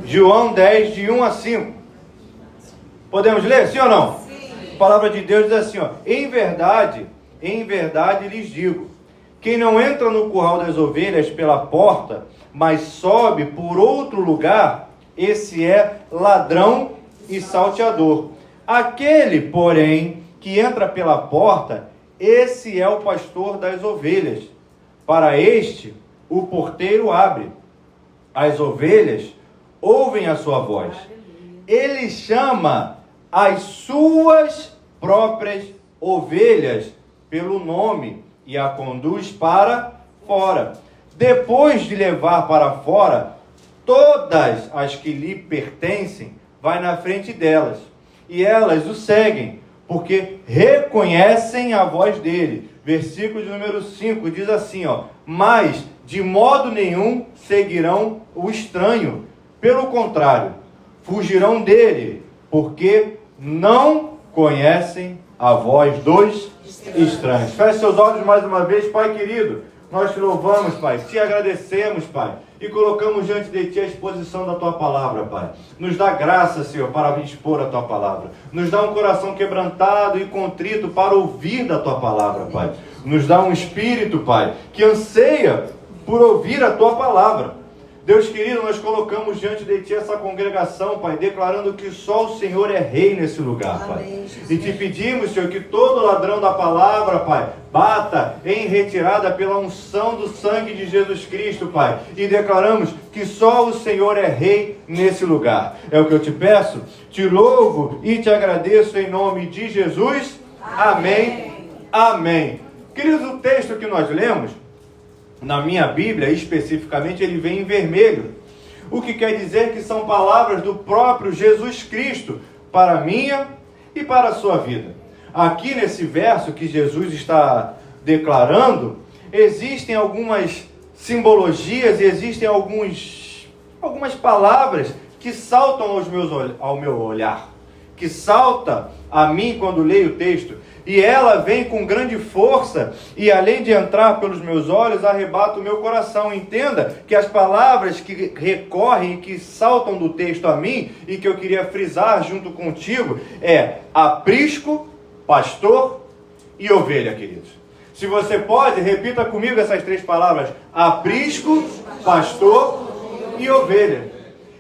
João 10, de 1 a 5. Podemos ler, sim ou não? Sim. A palavra de Deus diz assim, ó: em verdade lhes digo, quem não entra no curral das ovelhas pela porta, mas sobe por outro lugar, esse é ladrão e salteador. Aquele, porém, que entra pela porta, esse é o pastor das ovelhas. Para este, o porteiro abre. As ovelhas ouvem a sua voz. Ele chama as suas próprias ovelhas pelo nome e a conduz para fora. Depois de levar para fora todas as que lhe pertencem, vai na frente delas, e elas o seguem, porque reconhecem a voz dele. Versículo de número 5 diz assim, ó: mas de modo nenhum seguirão o estranho, pelo contrário, fugirão dele, porque não conhecem a voz dos estranhos. Feche seus olhos mais uma vez. Pai querido, nós te louvamos, Pai, te agradecemos, Pai, e colocamos diante de Ti a exposição da Tua palavra, Pai. Nos dá graça, Senhor, para expor a Tua palavra. Nos dá um coração quebrantado e contrito para ouvir da Tua palavra, Pai. Nos dá um espírito, Pai, que anseia por ouvir a Tua palavra. Deus querido, nós colocamos diante de Ti essa congregação, Pai, declarando que só o Senhor é Rei nesse lugar, Pai. Amém, e Te pedimos, Senhor, que todo ladrão da palavra, Pai, bata em retirada pela unção do sangue de Jesus Cristo, Pai. E declaramos que só o Senhor é Rei nesse lugar. É o que eu te peço, te louvo e te agradeço em nome de Jesus. Amém. Amém. Queridos, o texto que nós lemos, na minha Bíblia, especificamente, ele vem em vermelho. O que quer dizer que são palavras do próprio Jesus Cristo para a minha e para a sua vida. Aqui nesse verso que Jesus está declarando, existem algumas simbologias e existem algumas palavras que saltam ao meu olhar, que salta a mim quando leio o texto. E ela vem com grande força e, além de entrar pelos meus olhos, arrebata o meu coração. Entenda que as palavras que recorrem e que saltam do texto a mim e que eu queria frisar junto contigo é aprisco, pastor e ovelha, queridos. Se você pode, repita comigo essas três palavras: aprisco, pastor e ovelha.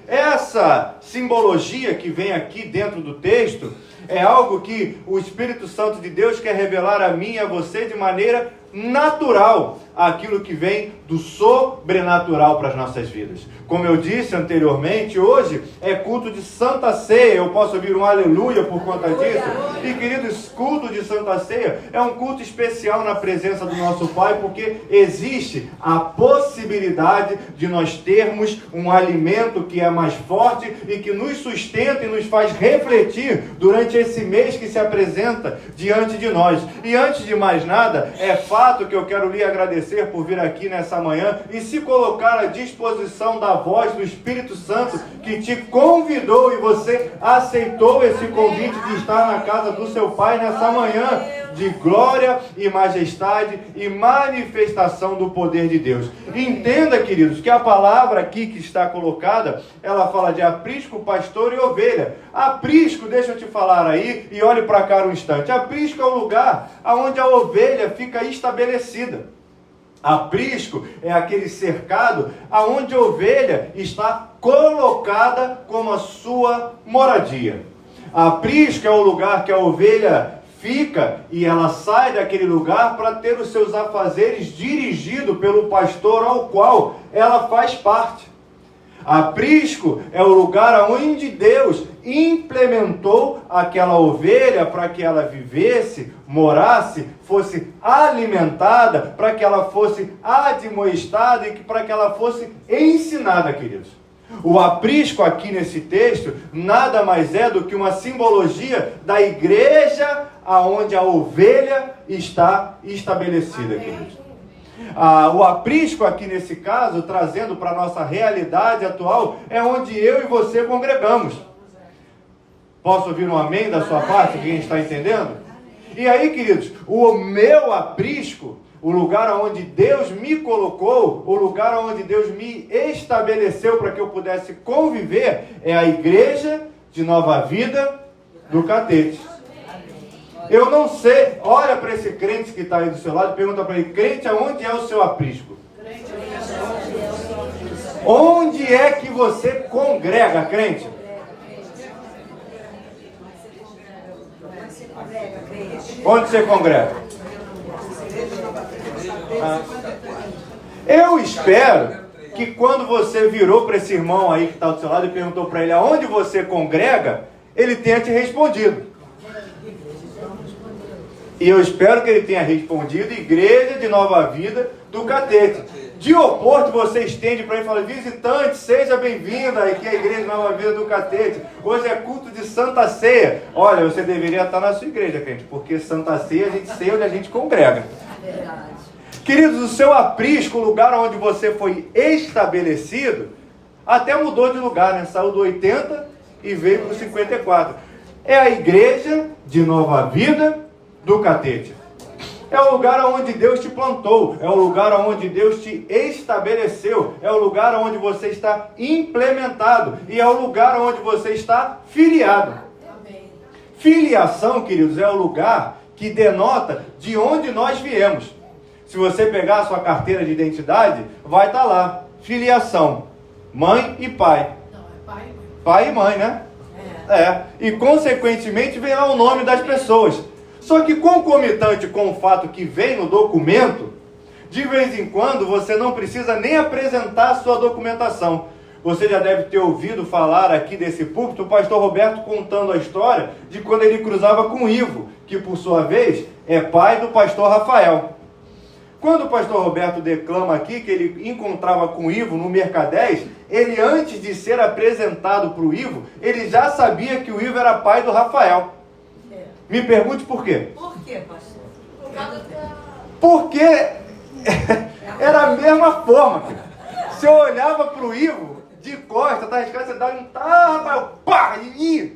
Essa simbologia que vem aqui dentro do texto é algo que o Espírito Santo de Deus quer revelar a mim e a você de maneira natural, aquilo que vem do sobrenatural para as nossas vidas. Como eu disse anteriormente, hoje é culto de Santa Ceia. Eu posso ouvir um aleluia por conta disso? E queridos, culto de Santa Ceia é um culto especial na presença do nosso Pai, porque existe a possibilidade de nós termos um alimento que é mais forte e que nos sustenta e nos faz refletir durante esse mês que se apresenta diante de nós. E antes de mais nada, é fato que eu quero lhe agradecer por vir aqui nessa manhã e se colocar à disposição da voz do Espírito Santo que te convidou e você aceitou esse convite de estar na casa do seu Pai nessa manhã de glória e majestade e manifestação do poder de Deus. Entenda, queridos, que a palavra aqui que está colocada, ela fala de aprisco, pastor e ovelha. Aprisco, deixa eu te falar aí, e olhe para cá um instante. Aprisco é o lugar onde a ovelha fica estabelecida. Aprisco é aquele cercado aonde a ovelha está colocada como a sua moradia. Aprisco é o lugar que a ovelha fica e ela sai daquele lugar para ter os seus afazeres dirigido pelo pastor ao qual ela faz parte. Aprisco é o lugar onde Deus implementou aquela ovelha para que ela vivesse, morasse, fosse alimentada, para que ela fosse admoestada e para que ela fosse ensinada, queridos. O aprisco aqui nesse texto nada mais é do que uma simbologia da igreja aonde a ovelha está estabelecida, queridos. O aprisco aqui nesse caso, trazendo para a nossa realidade atual, é onde eu e você congregamos. Posso ouvir um amém da sua parte, quem está entendendo? E aí, queridos, o meu aprisco, o lugar onde Deus me colocou, o lugar onde Deus me estabeleceu para que eu pudesse conviver, é a igreja de Nova Vida do Catete. Eu não sei, olha para esse crente que está aí do seu lado e pergunta para ele: crente, aonde é o seu aprisco? Onde é que você congrega, crente? Onde você congrega? Eu espero que quando você virou para esse irmão aí que está do seu lado e perguntou para ele aonde você congrega, ele tenha te respondido. E eu espero que ele tenha respondido: Igreja de Nova Vida do Catete. De Oporto você estende para ele e fala: visitante, seja bem-vindo aqui à Igreja de Nova Vida do Catete. Hoje é culto de Santa Ceia. Olha, você deveria estar na sua igreja, crente, porque Santa Ceia a gente sei onde a gente congrega. Verdade. Queridos, o seu aprisco, o lugar onde você foi estabelecido, até mudou de lugar, né? Saiu do 80 e veio para o 54. É a Igreja de Nova Vida do Catete. É o lugar onde Deus te plantou, é o lugar onde Deus te estabeleceu, é o lugar onde você está implementado e é o lugar onde você está filiado. Amém. Filiação, queridos, é o lugar que denota de onde nós viemos. Se você pegar a sua carteira de identidade, vai estar lá: filiação, mãe e pai. Não, é pai e mãe. Pai e mãe, né? E consequentemente vem lá o nome das pessoas. Só que concomitante com o fato que vem no documento, de vez em quando você não precisa nem apresentar a sua documentação. Você já deve ter ouvido falar aqui desse púlpito o pastor Roberto contando a história de quando ele cruzava com o Ivo, que por sua vez é pai do pastor Rafael. Quando o pastor Roberto declama aqui que ele encontrava com o Ivo no Mercadés, ele, antes de ser apresentado para o Ivo, ele já sabia que o Ivo era pai do Rafael. Me pergunte por quê. Por quê, pastor? Porque era a mesma forma. Se eu olhava para o Ivo de costa, tá arriscado, você dava um rapaz, pá, e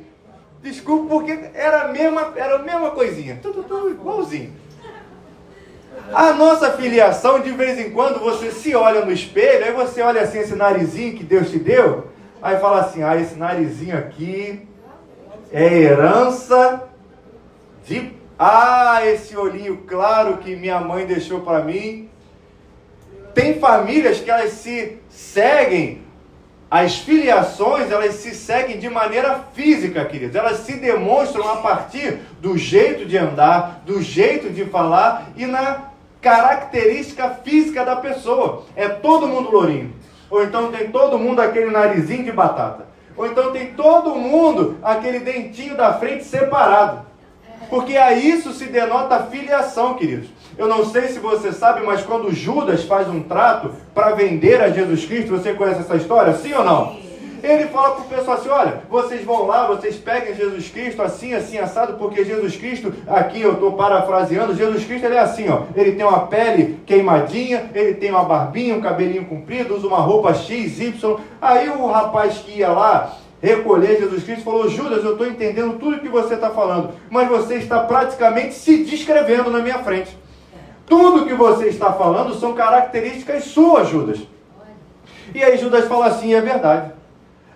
desculpa, porque era a mesma coisinha. Tudo igualzinho. A nossa filiação, de vez em quando, você se olha no espelho, aí você olha assim, esse narizinho que Deus te deu, aí fala assim: esse narizinho aqui é herança de... esse olhinho claro que minha mãe deixou para mim. Tem famílias que elas se seguem, as filiações, elas se seguem de maneira física, queridos. Elas se demonstram a partir do jeito de andar, do jeito de falar e na característica física da pessoa. É todo mundo lourinho. Ou então tem todo mundo aquele narizinho de batata. Ou então tem todo mundo aquele dentinho da frente separado. Porque a isso se denota filiação, queridos. Eu não sei se você sabe, mas quando Judas faz um trato para vender a Jesus Cristo, você conhece essa história, sim ou não? Ele fala para o pessoal assim: olha, vocês vão lá, vocês peguem Jesus Cristo assim, assim, assado, porque Jesus Cristo, aqui eu estou parafraseando, Jesus Cristo ele é assim, ó, ele tem uma pele queimadinha, ele tem uma barbinha, um cabelinho comprido, usa uma roupa X, Y. Aí o rapaz que ia lá recolher Jesus Cristo falou: Judas, eu estou entendendo tudo que você está falando, mas você está praticamente se descrevendo na minha frente. Tudo que você está falando são características suas, Judas. E aí Judas fala assim: é verdade.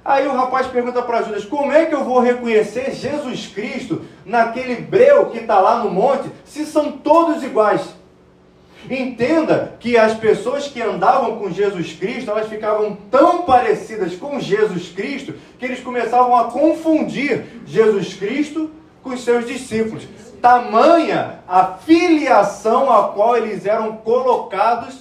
Aí o rapaz pergunta para Judas: como é que eu vou reconhecer Jesus Cristo naquele breu que está lá no monte, se são todos iguais? Entenda que as pessoas que andavam com Jesus Cristo, elas ficavam tão parecidas com Jesus Cristo, que eles começavam a confundir Jesus Cristo com os seus discípulos. Tamanha a filiação a qual eles eram colocados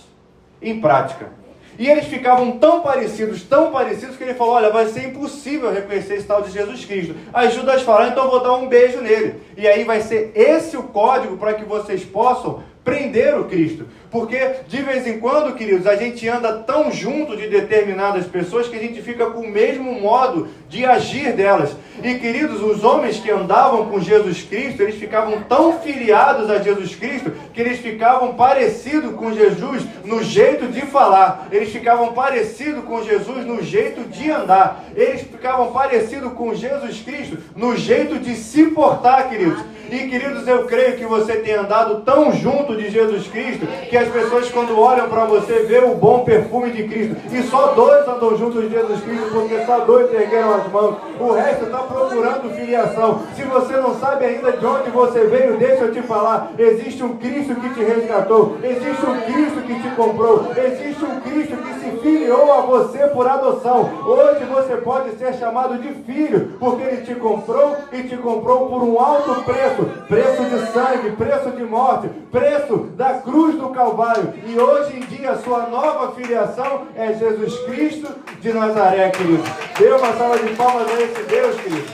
em prática. E eles ficavam tão parecidos, que ele falou: olha, vai ser impossível reconhecer esse tal de Jesus Cristo. Aí Judas fala: então eu vou dar um beijo nele. E aí vai ser esse o código para que vocês possam prender o Cristo. Porque de vez em quando, queridos, a gente anda tão junto de determinadas pessoas que a gente fica com o mesmo modo de agir delas. E queridos, os homens que andavam com Jesus Cristo, eles ficavam tão filiados a Jesus Cristo, que eles ficavam parecidos com Jesus no jeito de falar. Eles ficavam parecidos com Jesus no jeito de andar. Eles ficavam parecidos com Jesus Cristo no jeito de se portar, queridos. E queridos, eu creio que você tem andado tão junto de Jesus Cristo, que as pessoas, quando olham para você, vê o bom perfume de Cristo. E só dois andam juntos de Jesus Cristo, porque só dois ergueram as mãos. O resto está procurando filiação. Se você não sabe ainda de onde você veio, deixa eu te falar. Existe um Cristo que te resgatou. Existe um Cristo que te comprou. Existe um Cristo que se filiou a você por adoção. Hoje você pode ser chamado de filho, porque Ele te comprou e te comprou por um alto preço. Preço de sangue, preço de morte, preço da cruz do Calvário. E hoje em dia, sua nova filiação é Jesus Cristo de Nazaré, querido. Dê uma salva de palmas a esse Deus, querido.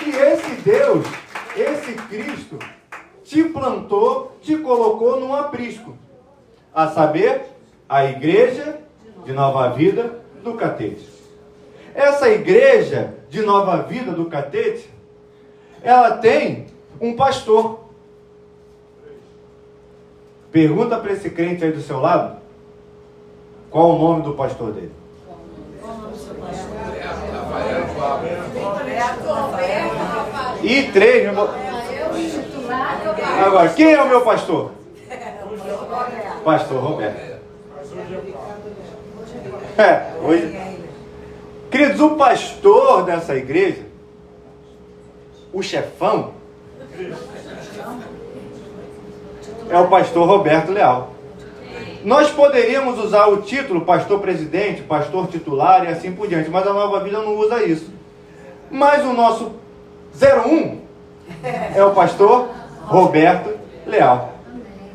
E esse Deus, esse Cristo, te plantou, te colocou num aprisco. A saber, a igreja de Nova Vida do Catete. Essa igreja de Nova Vida do Catete, ela tem um pastor. Pergunta para esse crente aí do seu lado, qual o nome do pastor dele? E três, meu irmão. Agora, quem é o meu pastor? Pastor Roberto. Hoje. Queridos, o pastor dessa igreja, o chefão, é o pastor Roberto Leal. Nós poderíamos usar o título pastor presidente, pastor titular e assim por diante, mas a Nova Vida não usa isso. Mas o nosso 01 é o pastor Roberto Leal.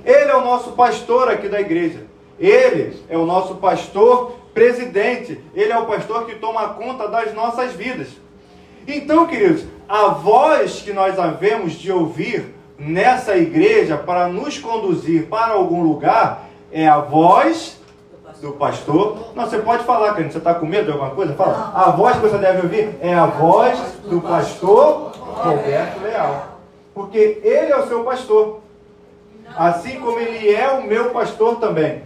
Ele é o nosso pastor aqui da igreja. Ele é o nosso pastor presidente. Ele é o pastor que toma conta das nossas vidas. Então, queridos, a voz que nós havemos de ouvir nessa igreja para nos conduzir para algum lugar é a voz do pastor. Não, você pode falar, querido. Você está com medo de alguma coisa? Fala. A voz que você deve ouvir é a voz do pastor Roberto Leal. Porque ele é o seu pastor. Assim como ele é o meu pastor também.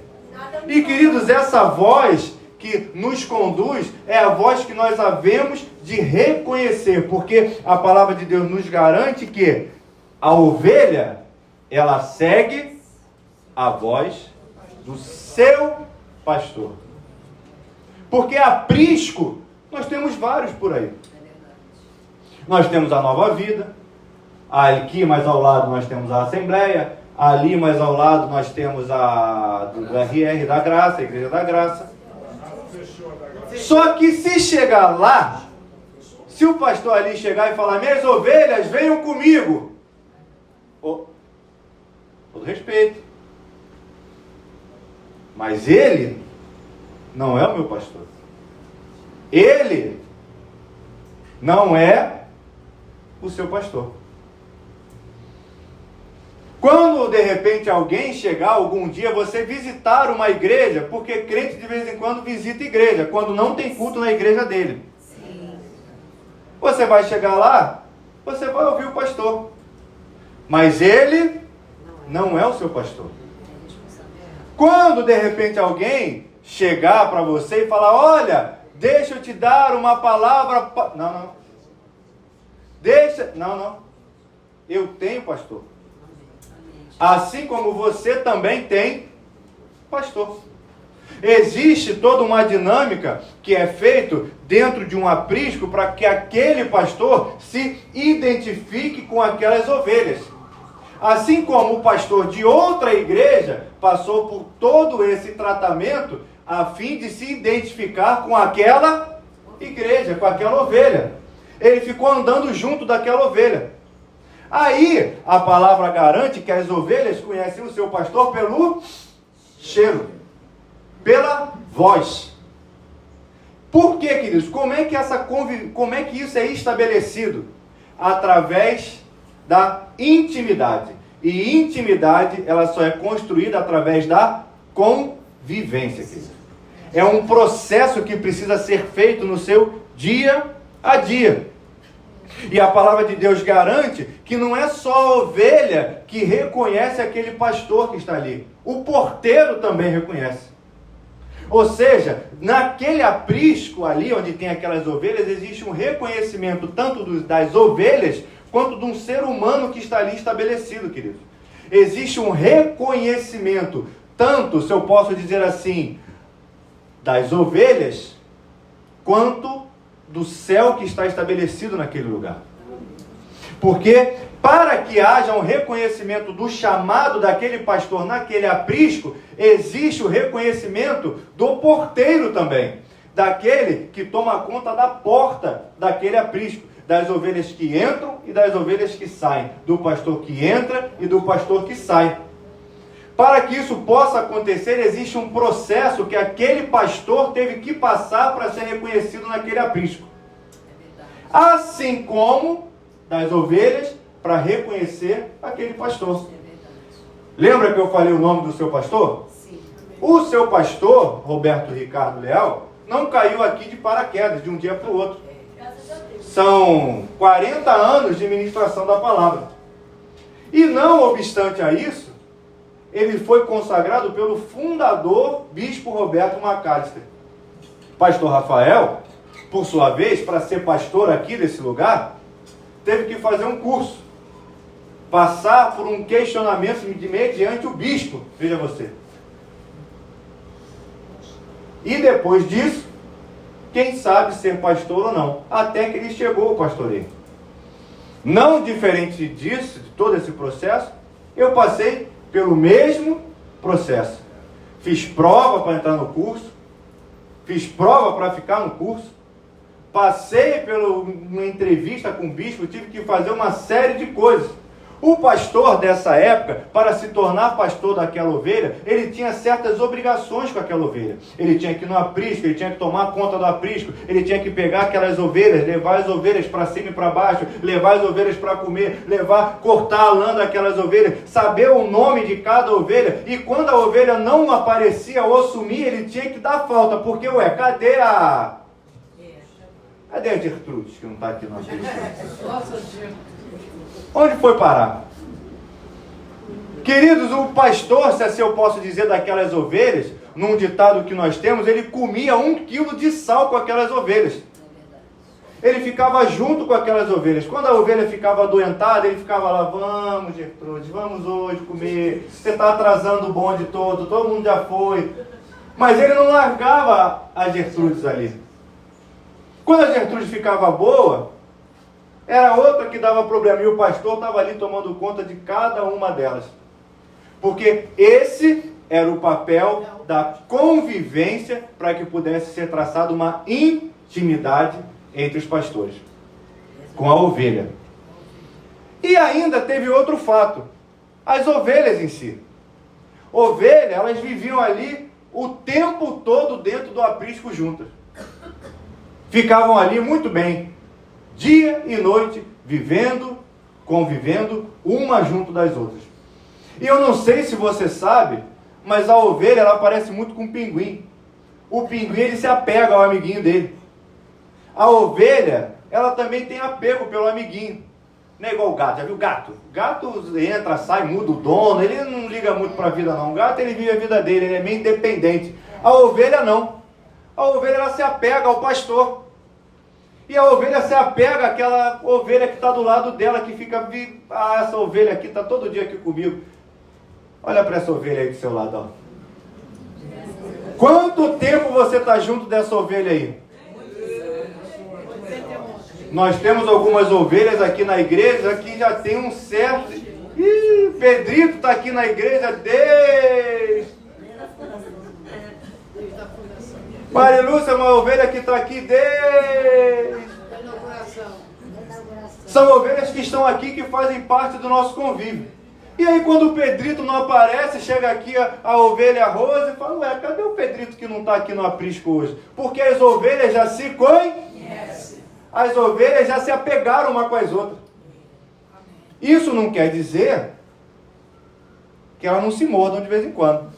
E, queridos, essa voz que nos conduz é a voz que nós havemos de reconhecer. Porque a palavra de Deus nos garante que a ovelha, ela segue a voz do seu pastor. Porque aprisco, nós temos vários por aí. Nós temos a Nova Vida. Aqui mais ao lado nós temos a Assembleia. Ali mais ao lado nós temos a do RR da Graça, a Igreja da Graça. Só que se chegar lá, se o pastor ali chegar e falar, minhas ovelhas, venham comigo. Todo respeito. Mas ele não é o meu pastor. Ele não é o seu pastor. Quando de repente alguém chegar algum dia, você visitar uma igreja, porque crente de vez em quando visita igreja, quando não tem culto na igreja dele. Sim. Você vai chegar lá, você vai ouvir o pastor. Mas ele não é o seu pastor. Quando de repente alguém chegar para você e falar, olha, deixa eu te dar uma palavra... Não. Não. Eu tenho pastor. Assim como você também tem pastor. Existe toda uma dinâmica que é feita dentro de um aprisco para que aquele pastor se identifique com aquelas ovelhas. Assim como o pastor de outra igreja passou por todo esse tratamento a fim de se identificar com aquela igreja, com aquela ovelha. Ele ficou andando junto daquela ovelha. Aí, a palavra garante que as ovelhas conhecem o seu pastor pelo cheiro, pela voz. Por quê, queridos? Como é que isso é estabelecido? Através da intimidade. E intimidade, ela só é construída através da convivência, queridos. É um processo que precisa ser feito no seu dia a dia. E a palavra de Deus garante que não é só a ovelha que reconhece aquele pastor que está ali. O porteiro também reconhece. Ou seja, naquele aprisco ali onde tem aquelas ovelhas, existe um reconhecimento tanto das ovelhas quanto de um ser humano que está ali estabelecido, querido. existe um reconhecimento, tanto, se eu posso dizer assim, das ovelhas, quanto do céu que está estabelecido naquele lugar. Porque para que haja um reconhecimento do chamado daquele pastor naquele aprisco, existe o reconhecimento do porteiro também, daquele que toma conta da porta daquele aprisco, das ovelhas que entram e das ovelhas que saem, do pastor que entra e do pastor que sai. Para que isso possa acontecer, existe um processo que aquele pastor teve que passar para ser reconhecido naquele aprisco. Assim como das ovelhas para reconhecer aquele pastor. Lembra que eu falei o nome do seu pastor? Sim. O seu pastor, Roberto Ricardo Leal, não caiu aqui de paraquedas de um dia para o outro. São 40 anos de ministração da palavra. E não obstante a isso, ele foi consagrado pelo fundador, Bispo Roberto Macalister. Pastor Rafael, por sua vez, para ser pastor aqui desse lugar, teve que fazer um curso. Passar por um questionamento mediante o bispo, veja você. E depois disso, quem sabe ser pastor ou não, até que ele chegou ao pastoreio. Não diferente disso, de todo esse processo, eu passei pelo mesmo processo. Fiz prova para entrar no curso, fiz prova para ficar no curso, passei por uma entrevista com o bispo, tive que fazer uma série de coisas. O pastor dessa época, para se tornar pastor daquela ovelha, ele tinha certas obrigações com aquela ovelha. Ele tinha que ir no aprisco, ele tinha que tomar conta do aprisco, ele tinha que pegar aquelas ovelhas, levar as ovelhas para cima e para baixo, levar as ovelhas para comer, cortar a lã daquelas ovelhas, saber o nome de cada ovelha, e quando a ovelha não aparecia ou sumia, ele tinha que dar falta, porque, cadê a Gertrudes, que não está aqui no aprisco? Onde foi parar? Queridos, o pastor, se assim eu posso dizer, daquelas ovelhas, num ditado que nós temos, ele comia 1 quilo de sal com aquelas ovelhas. Ele ficava junto com aquelas ovelhas. Quando a ovelha ficava adoentada, ele ficava lá: vamos, Gertrudes, vamos hoje comer. Você está atrasando o bonde todo mundo já foi. Mas ele não largava a Gertrudes ali. Quando a Gertrudes ficava boa, era outra que dava problema, e o pastor estava ali tomando conta de cada uma delas. Porque esse era o papel da convivência para que pudesse ser traçada uma intimidade entre os pastores com a ovelha. E ainda teve outro fato: as ovelhas em si. Ovelhas, elas viviam ali o tempo todo dentro do aprisco juntas. Ficavam ali muito bem, dia e noite, vivendo, convivendo, uma junto das outras. E eu não sei se você sabe, mas a ovelha, ela parece muito com o pinguim. O pinguim, ele se apega ao amiguinho dele. A ovelha, ela também tem apego pelo amiguinho. Não é igual o gato, já viu o gato? O gato entra, sai, muda o dono, ele não liga muito para a vida não. O gato, ele vive a vida dele, ele é meio independente. A ovelha não. A ovelha, ela se apega ao pastor. E a ovelha se apega àquela ovelha que está do lado dela, que fica: essa ovelha aqui está todo dia aqui comigo. Olha para essa ovelha aí do seu lado, ó. Quanto tempo você está junto dessa ovelha aí? Nós temos algumas ovelhas aqui na igreja que já tem um certo... Pedrito está aqui na igreja desde... Marilúcia é uma ovelha que está aqui desde... São ovelhas que estão aqui, que fazem parte do nosso convívio. E aí quando o Pedrito não aparece, chega aqui a ovelha Rosa e fala: cadê o Pedrito que não está aqui no aprisco hoje? Porque as ovelhas já se conhecem. As ovelhas já se apegaram uma com as outras. Isso não quer dizer que elas não se mordam de vez em quando.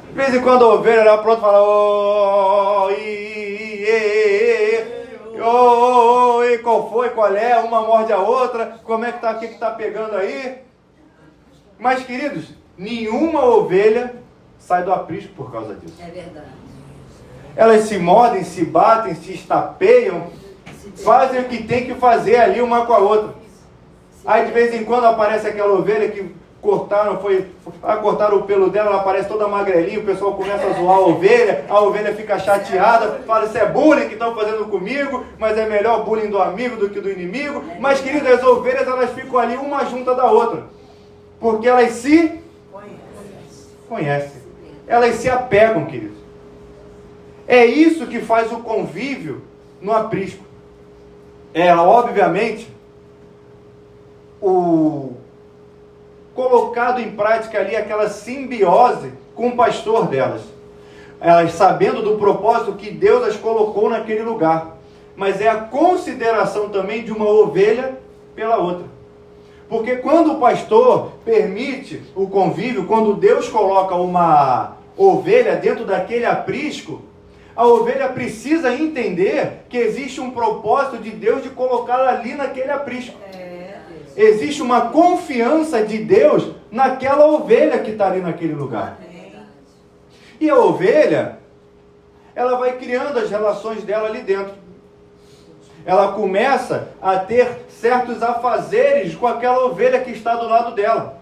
De vez em quando a ovelha ela pronto fala: qual foi, qual é? Uma morde a outra, como é que tá, o que está pegando aí? Mas, queridos, nenhuma ovelha sai do aprisco por causa disso. É verdade. Elas se mordem, se batem, se estapeiam, fazem o que tem que fazer ali uma com a outra. Aí de vez em quando aparece aquela ovelha que cortaram o pelo dela, ela parece toda magrelinha, o pessoal começa a zoar a ovelha fica chateada, fala, isso é bullying que estão fazendo comigo, mas é melhor bullying do amigo do que do inimigo. Mas, querido, as ovelhas, elas ficam ali uma junta da outra, porque elas se conhecem, elas se apegam, querido. É isso que faz o convívio no aprisco. Obviamente, colocado em prática ali aquela simbiose com o pastor delas. Elas sabendo do propósito que Deus as colocou naquele lugar. Mas é a consideração também de uma ovelha pela outra. Porque quando o pastor permite o convívio, quando Deus coloca uma ovelha dentro daquele aprisco, a ovelha precisa entender que existe um propósito de Deus de colocá-la ali naquele aprisco. Existe uma confiança de Deus naquela ovelha que está ali naquele lugar. E a ovelha, ela vai criando as relações dela ali dentro. Ela começa a ter certos afazeres com aquela ovelha que está do lado dela.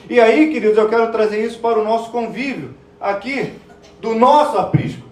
E aí, queridos, eu quero trazer isso para o nosso convívio, aqui, do nosso aprisco.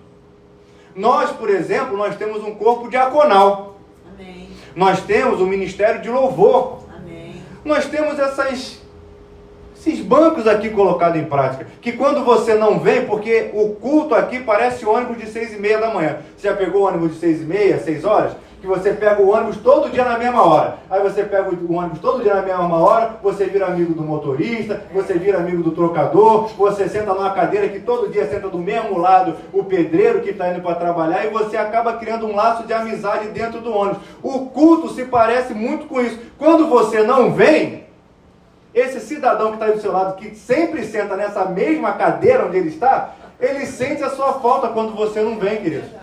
Nós, por exemplo, nós temos um corpo diaconal. Amém. Nós temos um ministério de louvor. Amém. Nós temos esses bancos aqui colocados em prática, que quando você não vem, porque o culto aqui parece ônibus de 6h30 da manhã. Você já pegou o ônibus de 6h30, 6 horas? Que você pega o ônibus todo dia na mesma hora. Aí você pega o ônibus todo dia na mesma hora, você vira amigo do motorista, você vira amigo do trocador, você senta numa cadeira que todo dia senta do mesmo lado o pedreiro que está indo para trabalhar, e você acaba criando um laço de amizade dentro do ônibus. O culto se parece muito com isso. Quando você não vem, esse cidadão que está aí do seu lado, que sempre senta nessa mesma cadeira onde ele está, ele sente a sua falta quando você não vem, querido.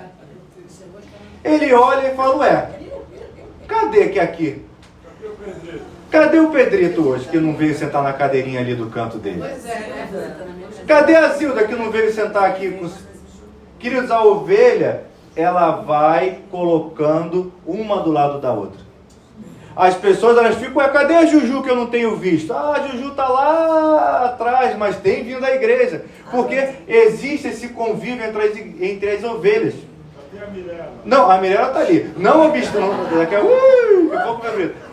Ele olha e fala, ué, cadê que aqui? Cadê o Pedrito hoje, que não veio sentar na cadeirinha ali do canto dele? Cadê a Zilda, que não veio sentar aqui? Queridos, a ovelha, ela vai colocando uma do lado da outra. As pessoas, elas ficam, ué, cadê a Juju que eu não tenho visto? Ah, a Juju está lá atrás, mas tem vindo à igreja. Porque existe esse convívio entre as ovelhas. Não, a Mirella está ali. Não obstante,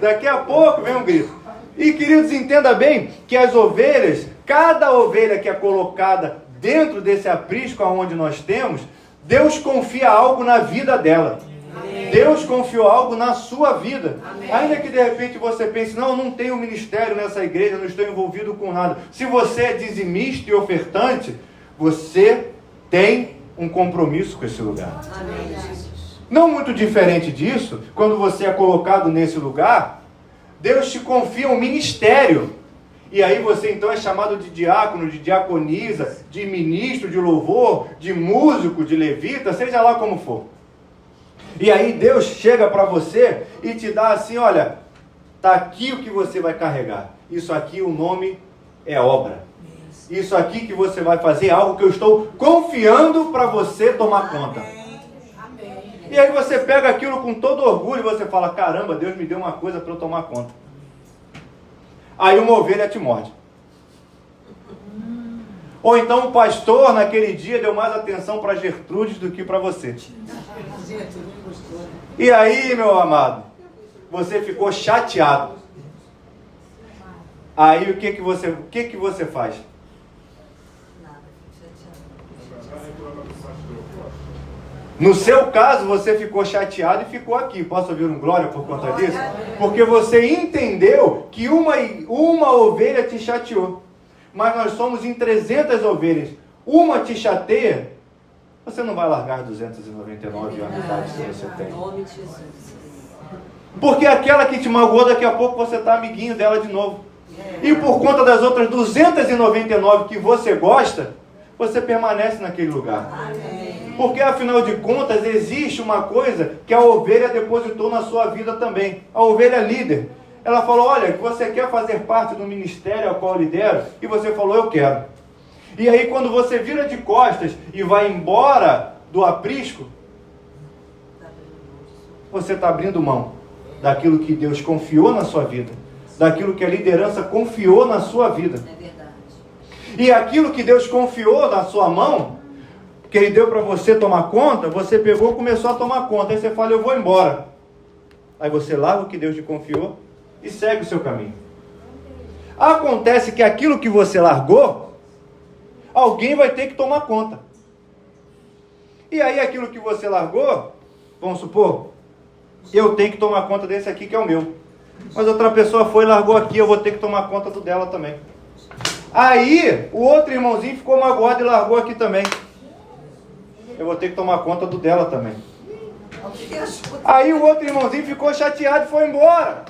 daqui a pouco vem um grito. E, queridos, entenda bem que as ovelhas, cada ovelha que é colocada dentro desse aprisco onde nós temos, Deus confia algo na vida dela. Amém. Deus confiou algo na sua vida. Amém. Ainda que de repente você pense, não, eu não tenho ministério nessa igreja, não estou envolvido com nada. Se você é dizimista e ofertante, você tem um compromisso com esse lugar. Amém. Não muito diferente disso, quando você é colocado nesse lugar, Deus te confia um ministério. E aí você então é chamado de diácono, de diaconisa, de ministro de louvor, de músico, de levita, seja lá como for. E aí Deus chega para você e te dá assim, olha, está aqui o que você vai carregar. Isso aqui, o nome é obra. Isso aqui que você vai fazer é algo que eu estou confiando para você tomar conta. E aí você pega aquilo com todo orgulho e você fala, caramba, Deus me deu uma coisa para eu tomar conta. Aí uma ovelha te morde. Ou então o pastor naquele dia deu mais atenção para Gertrudes do que para você. E aí, meu amado, você ficou chateado. Aí o que você faz? No seu caso, você ficou chateado e ficou aqui. Posso ouvir um glória por conta disso? Porque você entendeu que uma ovelha te chateou. Mas nós somos em 300 ovelhas. Uma te chateia, você não vai largar 299 amizades que você tem. Porque aquela que te magoou, daqui a pouco você está amiguinho dela de novo. E por conta das outras 299 que você gosta, você permanece naquele lugar. Porque afinal de contas existe uma coisa que a ovelha depositou na sua vida também. A ovelha líder. Ela falou, olha, você quer fazer parte do ministério ao qual eu lidero? E você falou, eu quero. E aí quando você vira de costas e vai embora do aprisco, você está abrindo mão daquilo que Deus confiou na sua vida. daquilo que a liderança confiou na sua vida. É verdade. E aquilo que Deus confiou na sua mão, que Ele deu para você tomar conta, você pegou e começou a tomar conta. Aí você fala, eu vou embora. Aí você larga o que Deus te confiou e segue o seu caminho. Acontece que aquilo que você largou, alguém vai ter que tomar conta. E aí aquilo que você largou, vamos supor, eu tenho que tomar conta desse aqui que é o meu. Mas outra pessoa foi e largou aqui, eu vou ter que tomar conta do dela também. Aí o outro irmãozinho ficou magoado e largou aqui também. Eu vou ter que tomar conta do dela também. Aí o outro irmãozinho ficou chateado e foi embora.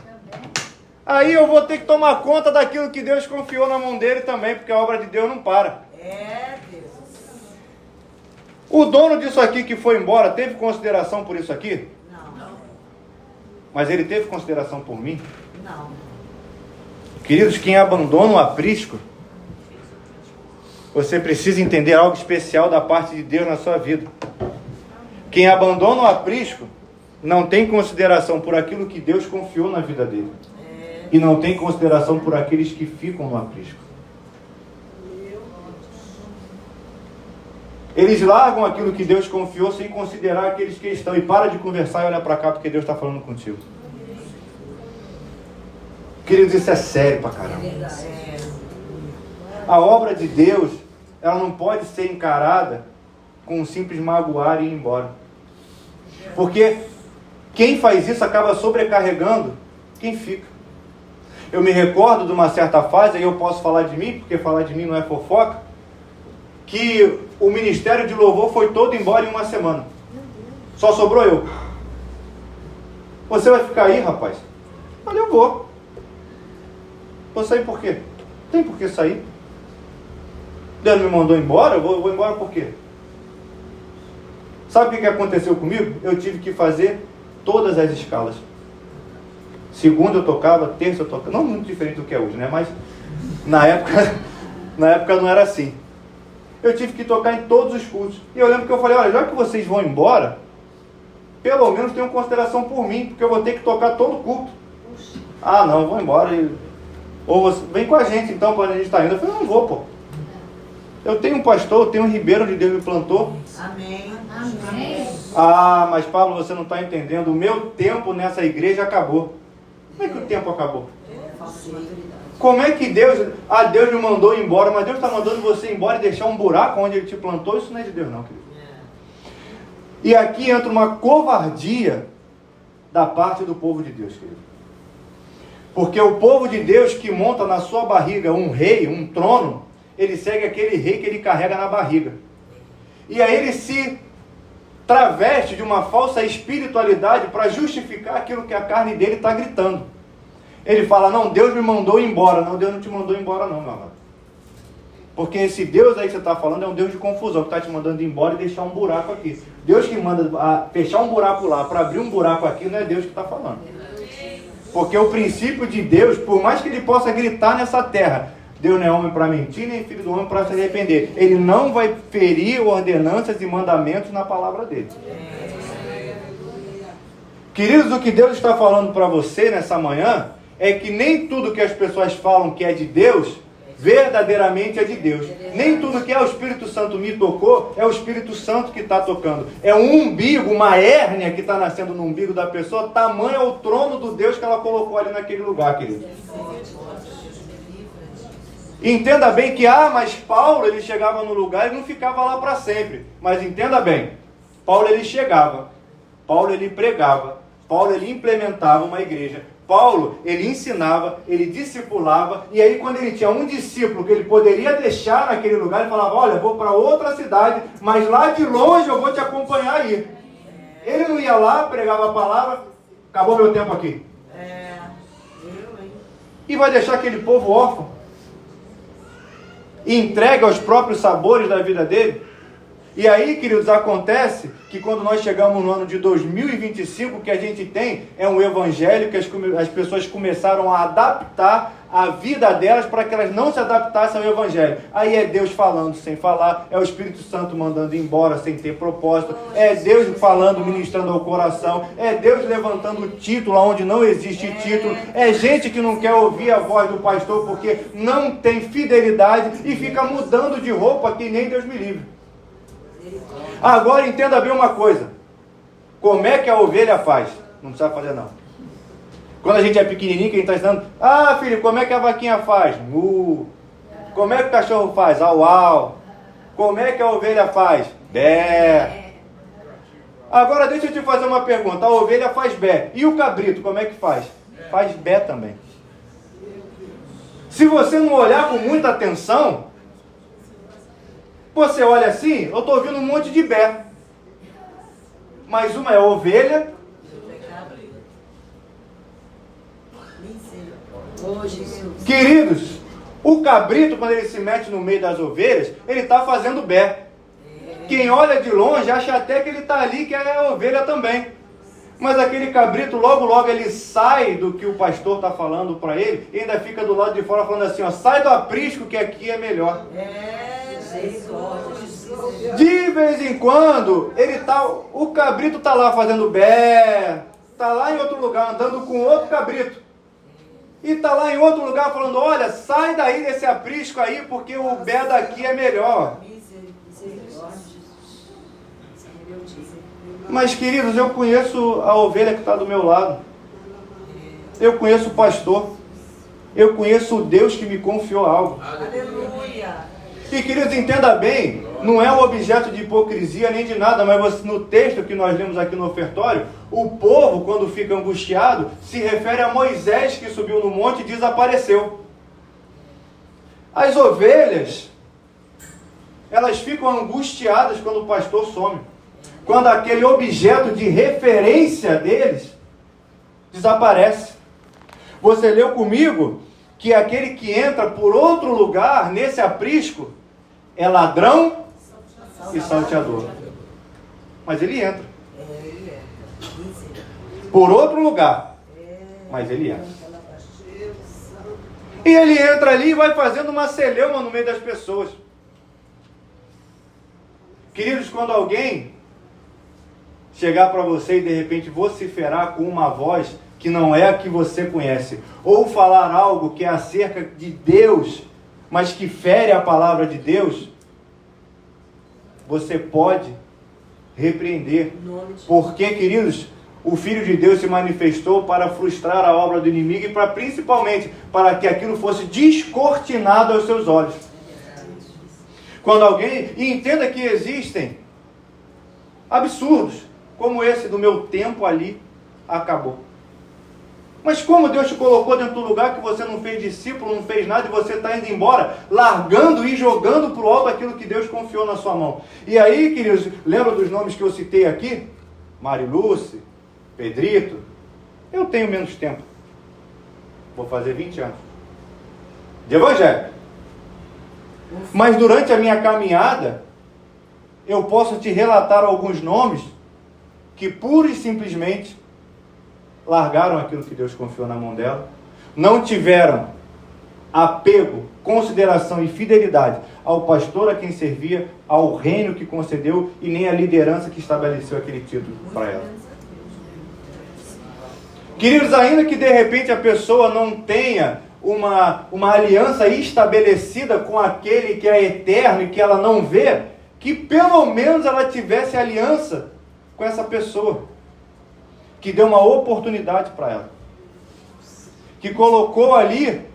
Aí eu vou ter que tomar conta daquilo que Deus confiou na mão dele também, porque a obra de Deus não para. Deus. O dono disso aqui que foi embora, teve consideração por isso aqui? Não. Mas ele teve consideração por mim? Não. Queridos, quem abandona o aprisco, você precisa entender algo especial da parte de Deus na sua vida. Quem abandona o aprisco, não tem consideração por aquilo que Deus confiou na vida dele. E não tem consideração por aqueles que ficam no aprisco. Eles largam aquilo que Deus confiou sem considerar aqueles que estão. E para de conversar e olha para cá porque Deus está falando contigo. Queridos, isso é sério pra caramba. A obra de Deus, ela não pode ser encarada com um simples magoar e ir embora. Porque quem faz isso acaba sobrecarregando quem fica. Eu me recordo de uma certa fase, aí eu posso falar de mim, porque falar de mim não é fofoca, que o ministério de louvor foi todo embora em uma semana. Só sobrou eu. Você vai ficar aí, rapaz? Olha, eu vou. Vou sair por quê? Não tem por que sair. Deus me mandou embora, eu vou embora por quê? Sabe o que aconteceu comigo? Eu tive que fazer todas as escalas. Segunda eu tocava, terça eu tocava. Não muito diferente do que é hoje, né? Mas na época não era assim. Eu tive que tocar em todos os cultos. E eu lembro que eu falei, olha, já que vocês vão embora, pelo menos tenham consideração por mim, porque eu vou ter que tocar todo o culto. Ah, não, eu vou embora. Ou você, vem com a gente então, quando a gente está indo. Eu falei, não vou, pô. Eu tenho um pastor, eu tenho um ribeiro onde Deus me plantou. Amém. Ah, mas Pablo, você não está entendendo. O meu tempo nessa igreja acabou. Como é que o tempo acabou? Como é que Deus... Ah, Deus me mandou embora, mas Deus está mandando você embora e deixar um buraco onde Ele te plantou? Isso não é de Deus não, querido. E aqui entra uma covardia da parte do povo de Deus, querido. Porque o povo de Deus que monta na sua barriga um rei, um trono, ele segue aquele rei que ele carrega na barriga. E aí ele se traveste de uma falsa espiritualidade para justificar aquilo que a carne dele está gritando. Ele fala, não, Deus me mandou embora. Não, Deus não te mandou embora não, meu amado. Porque esse Deus aí que você está falando é um Deus de confusão, que está te mandando embora e deixar um buraco aqui. Deus que manda fechar um buraco lá para abrir um buraco aqui, não é Deus que está falando. Porque o princípio de Deus, por mais que ele possa gritar nessa terra, Deus não é homem para mentir, nem filho do homem para se arrepender. Ele não vai ferir ordenanças e mandamentos na palavra dele. Queridos, o que Deus está falando para você nessa manhã é que nem tudo que as pessoas falam que é de Deus, verdadeiramente é de Deus. Nem tudo que é o Espírito Santo me tocou, é o Espírito Santo que está tocando. É um umbigo, uma hérnia que está nascendo no umbigo da pessoa, tamanho é o trono do Deus que ela colocou ali naquele lugar, querido. Entenda bem que, mas Paulo, ele chegava no lugar e não ficava lá para sempre. Mas entenda bem, Paulo ele chegava, Paulo ele pregava, Paulo ele implementava uma igreja, Paulo ele ensinava, ele discipulava, e aí quando ele tinha um discípulo que ele poderia deixar naquele lugar, ele falava, olha, vou para outra cidade, mas lá de longe eu vou te acompanhar aí. Ele não ia lá, pregava a palavra, acabou meu tempo aqui. E vai deixar aquele povo órfão. E entrega aos próprios sabores da vida dele. E aí, queridos, acontece que quando nós chegamos no ano de 2025, o que a gente tem é um evangelho que as pessoas começaram a adaptar a vida delas para que elas não se adaptassem ao Evangelho. Aí é Deus falando sem falar, é o Espírito Santo mandando embora sem ter propósito, é Deus falando, ministrando ao coração, é Deus levantando o título onde não existe título, é gente que não quer ouvir a voz do pastor porque não tem fidelidade e fica mudando de roupa que nem Deus me livre. Agora entenda bem uma coisa, como é que a ovelha faz? Não precisa fazer não. Quando a gente é pequenininho, que a gente está ensinando, filho, como é que a vaquinha faz? Como é que o cachorro faz? Au, au. Como é que a ovelha faz? Bé. Agora deixa eu te fazer uma pergunta, a ovelha faz bé, e o cabrito, como é que faz? Faz bé também. Se você não olhar com muita atenção, você olha assim, eu estou ouvindo um monte de bé. Mas uma é ovelha. Queridos, o cabrito, quando ele se mete no meio das ovelhas, ele está fazendo bé. Quem olha de longe acha até que ele está ali, que é a ovelha também. Mas aquele cabrito, logo, logo, ele sai do que o pastor está falando para ele, e ainda fica do lado de fora falando assim, ó, sai do aprisco que aqui é melhor. De vez em quando, o cabrito está lá fazendo bé, está lá em outro lugar, andando com outro cabrito. E está lá em outro lugar falando, olha, sai daí desse aprisco aí, porque o bé daqui é melhor. Mas, queridos, eu conheço a ovelha que está do meu lado. Eu conheço o pastor. Eu conheço o Deus que me confiou algo. Aleluia. E, queridos, entenda bem, não é um objeto de hipocrisia nem de nada, mas no texto que nós lemos aqui no ofertório, o povo, quando fica angustiado, se refere a Moisés que subiu no monte e desapareceu. As ovelhas, elas ficam angustiadas quando o pastor some. Quando aquele objeto de referência deles desaparece. Você leu comigo que aquele que entra por outro lugar, nesse aprisco, é ladrão e salteador. Mas ele entra. Por outro lugar. Mas ele entra. E ele entra ali e vai fazendo uma celeuma no meio das pessoas. Queridos, quando alguém chegar para você e de repente vociferar com uma voz que não é a que você conhece, ou falar algo que é acerca de Deus, mas que fere a palavra de Deus, você pode repreender. Porque, queridos, o Filho de Deus se manifestou para frustrar a obra do inimigo e para, principalmente, para que aquilo fosse descortinado aos seus olhos. Quando alguém... E entenda que existem absurdos, como esse do meu tempo ali acabou. Mas como Deus te colocou dentro do lugar que você não fez discípulo, não fez nada, e você está indo embora, largando e jogando para o alto aquilo que Deus confiou na sua mão. E aí, queridos, lembra dos nomes que eu citei aqui? Marilúcia, Pedrito. Eu tenho menos tempo. Vou fazer 20 anos de evangelho. Mas durante a minha caminhada, eu posso te relatar alguns nomes que pura e simplesmente largaram aquilo que Deus confiou na mão dela, não tiveram apego, consideração e fidelidade ao pastor a quem servia, ao reino que concedeu e nem à liderança que estabeleceu aquele título para ela. Queridos, ainda que de repente a pessoa não tenha uma aliança estabelecida com aquele que é eterno e que ela não vê, que pelo menos ela tivesse aliança com essa pessoa, que deu uma oportunidade para ela, que colocou ali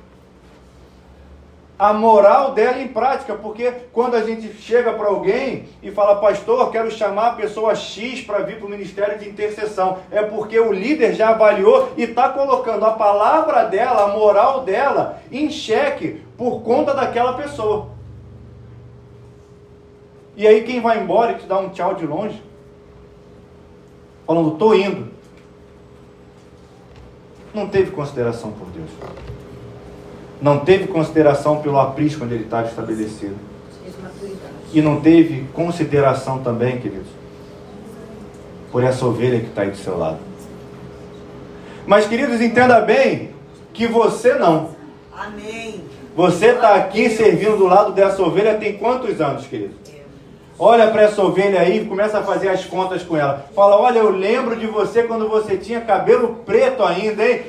a moral dela em prática, porque quando a gente chega para alguém e fala, pastor, quero chamar a pessoa X para vir para o ministério de intercessão, é porque o líder já avaliou e está colocando a palavra dela, a moral dela em xeque por conta daquela pessoa. E aí quem vai embora e te dá um tchau de longe, falando, estou indo, não teve consideração por Deus. Não teve consideração pelo aprisco onde ele estava estabelecido. E não teve consideração também, queridos, por essa ovelha que está aí do seu lado. Mas, queridos, entenda bem que você não. Amém. Você está aqui servindo do lado dessa ovelha tem quantos anos, querido? Olha para essa ovelha aí e começa a fazer as contas com ela. Fala, olha, eu lembro de você quando você tinha cabelo preto ainda, hein?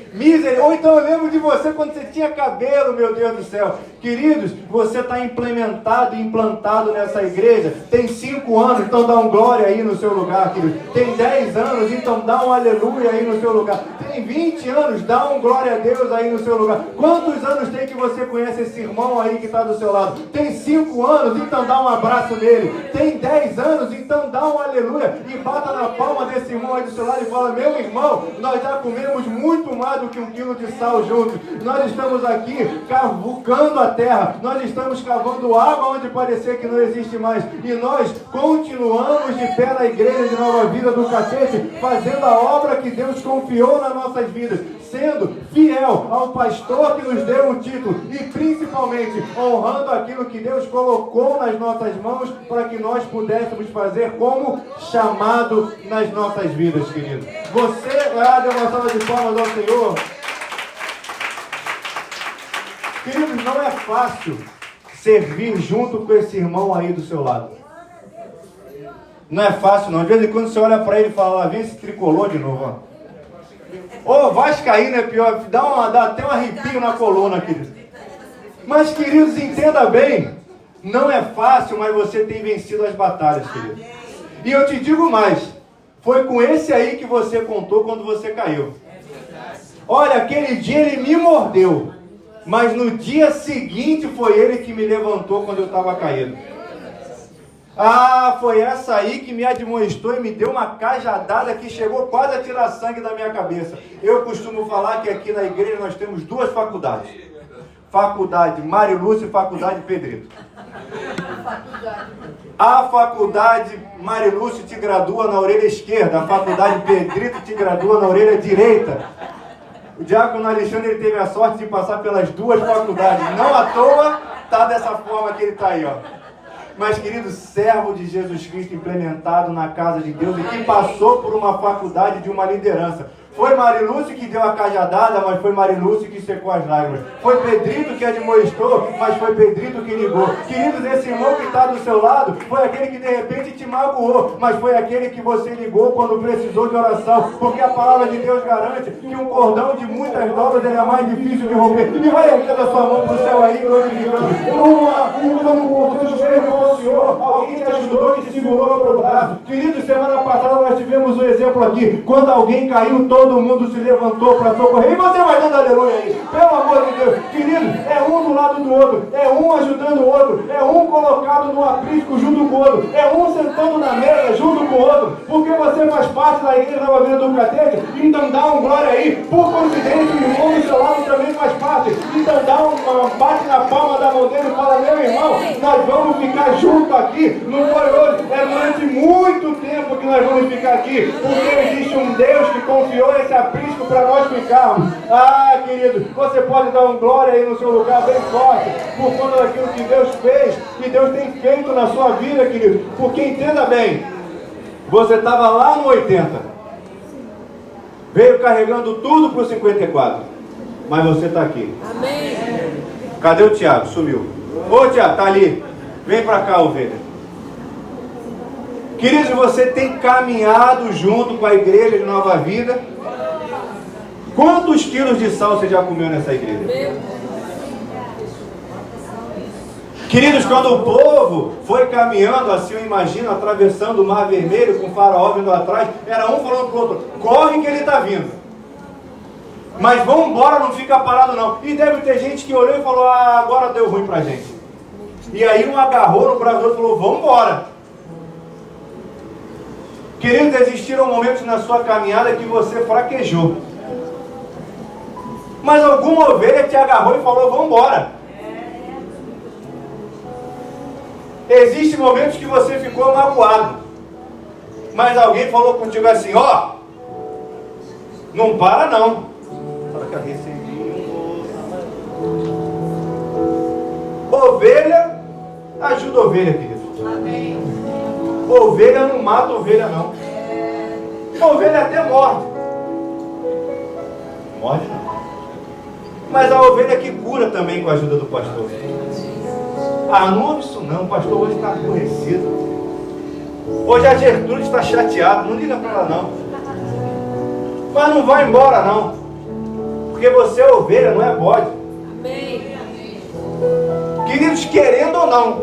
Ou então eu lembro de você quando você tinha cabelo, meu Deus do céu. Queridos, você está implantado nessa igreja. Tem 5 anos, então dá um glória aí no seu lugar, querido. Tem 10 anos, então dá um aleluia aí no seu lugar. Tem 20 anos, dá um glória a Deus aí no seu lugar. Quantos anos tem que você conhece esse irmão aí que está do seu lado? Tem 5 anos, então dá um abraço nele. Tem 10 anos, então dá um aleluia e bata na palma desse irmão aí do seu lado e fala, meu irmão, nós já comemos muito mais do que 1 quilo de sal juntos. Nós estamos aqui cavucando a terra, nós estamos cavando água onde parecia que não existe mais. E nós continuamos de pé na igreja de Nova Vida do Catete, fazendo a obra que Deus confiou nas nossas vidas, sendo fiel ao pastor que nos deu o título e principalmente honrando aquilo que Deus colocou nas nossas mãos para que nós pudéssemos fazer como chamado nas nossas vidas, querido. Você deu uma salva de palmas ao Senhor. Queridos, não é fácil servir junto com esse irmão aí do seu lado. Não é fácil não. De vez em quando você olha para ele e fala, vem esse tricolor de novo, ó. Ô, vascaíno é pior, dá até um arrepio na coluna, querido. Mas, queridos, entenda bem, não é fácil, mas você tem vencido as batalhas, querido. E eu te digo mais, foi com esse aí que você contou quando você caiu. Olha, aquele dia ele me mordeu, mas no dia seguinte foi ele que me levantou quando eu estava caído. Ah, foi essa aí que me admoestou e me deu uma cajadada que chegou quase a tirar sangue da minha cabeça. Eu costumo falar que aqui na igreja nós temos 2 faculdades. Faculdade Marilúcio e Faculdade Pedrito. A faculdade Marilúcio te gradua na orelha esquerda, a faculdade Pedrito te gradua na orelha direita. O diácono Alexandre ele teve a sorte de passar pelas 2 faculdades. Não à toa está dessa forma que ele está aí, ó. Mas, querido, servo de Jesus Cristo implementado na casa de Deus e que passou por uma faculdade de uma liderança. Foi Marilúcio que deu a cajadada, mas foi Marilúcio que secou as lágrimas. Foi Pedrito que admoestou, mas foi Pedrito que ligou. Queridos, esse irmão que está do seu lado foi aquele que de repente te magoou, mas foi aquele que você ligou quando precisou de oração. Porque a palavra de Deus garante que um cordão de muitas dobras ele é mais difícil de romper. E vai erguendo a sua mão para o céu aí, glorificando. O Senhor, alguém te ajudou e te segurou pelo braço. Queridos, semana passada nós tivemos um exemplo aqui. Quando alguém caiu, todo mundo se levantou para socorrer. E você vai dando aleluia aí. Pelo amor de Deus. Querido, é um do lado do outro. É um ajudando o outro. É um colocado no aprisco junto com o outro. É um sentando na mesa junto com o outro. Porque você faz parte da igreja Nova Vida do Catete. Então dá um glória aí. Por coincidência, o irmão do seu lado também faz parte. Então dá um bate na palma da mão dele e fala, meu irmão, nós vamos ficar junto aqui. Não foi hoje. É durante muito tempo que nós vamos ficar aqui. Porque existe um Deus que confiou esse aprisco para nós ficarmos. Ah, querido, você pode dar um glória aí no seu lugar bem forte, por conta daquilo que Deus fez, que Deus tem feito na sua vida, querido. Porque entenda bem, você estava lá no 80, veio carregando tudo para o 54, mas você está aqui. Amém. Cadê o Tiago? Sumiu. Ô Tiago, tá ali. Vem para cá, ovelha. Queridos, você tem caminhado junto com a igreja de Nova Vida. Quantos quilos de sal você já comeu nessa igreja? Queridos, quando o povo foi caminhando, assim eu imagino, atravessando o Mar Vermelho com o faraó vindo atrás, era um falando para o outro, corre que ele está vindo. Mas vamos embora, não fica parado não. E deve ter gente que olhou e falou, ah, agora deu ruim pra gente. E aí um agarrou no braço do outro e falou, vamos embora. Queridos, existiram momentos na sua caminhada que você fraquejou. Mas alguma ovelha te agarrou e falou, vamos embora. Existem momentos que você ficou magoado. Mas alguém falou contigo assim, ó, não para não. Fala que eu recebi. Ovelha ajuda ovelha, querido. Amém. Ovelha não mata ovelha, não. Ovelha até morde. Morde não. Mas a ovelha que cura também com a ajuda do pastor. Ah, não ouve isso não, o pastor hoje está aborrecido. Hoje a Gertrude está chateada, não liga para ela não. Mas não vai embora não. Porque você é ovelha, não é bode. Amém. Queridos, querendo ou não,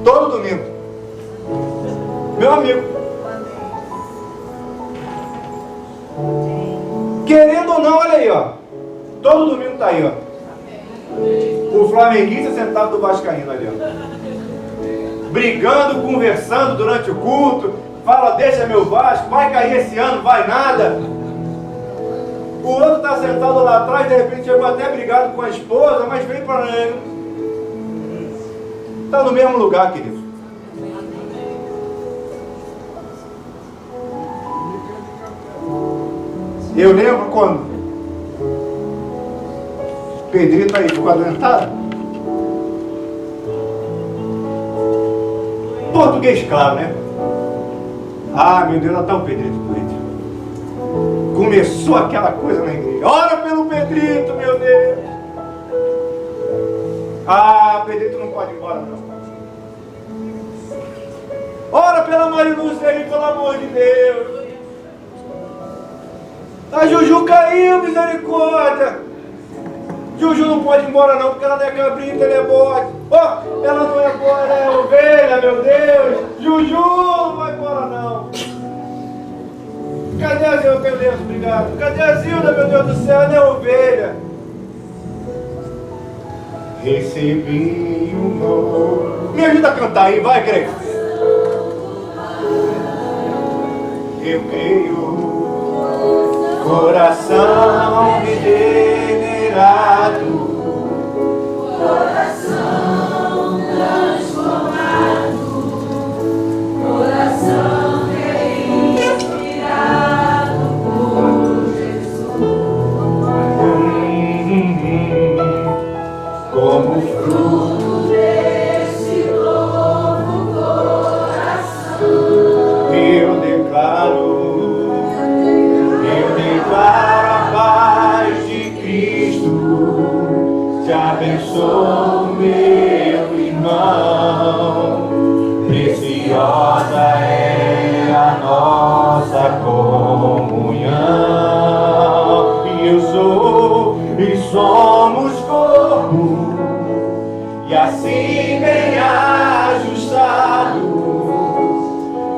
todo domingo, meu amigo, querendo ou não, olha aí, ó, todo domingo está aí, ó, o flamenguista sentado do vascaíno ali, ó, brigando, conversando durante o culto, fala, deixa meu Vasco, vai cair esse ano, vai nada. O outro está sentado lá atrás, de repente chegou até brigado com a esposa, mas veio para ele. Está no mesmo lugar, querido. Eu lembro quando Pedrito aí ficou adoentado. Português claro, né? Ah, meu Deus, lá está o Pedrito doente. Começou aquela coisa na igreja. Ora pelo Pedrito, meu Deus. Ah, Pedrito não pode ir embora não. Ora pela Marilúcia aí, pelo amor de Deus. A Juju caiu, misericórdia. Juju não pode ir embora não, porque ela não é cabrita, ela é bode. Oh, ela não é bode, ela é ovelha, meu Deus. Juju não vai embora não. Cadê a Zilda, meu Deus, obrigado. Cadê a Zilda, meu Deus do céu, ela é ovelha. Recebi um novo. Me ajuda a cantar aí, vai, Greg. Eu creio. Coração regenerado, coração transformado, coração reinspirado por Jesus, como fruto desse novo coração, eu declaro a paz de Cristo, te abençoo, meu irmão. Preciosa é a nossa comunhão. E somos corpo, e assim bem ajustado,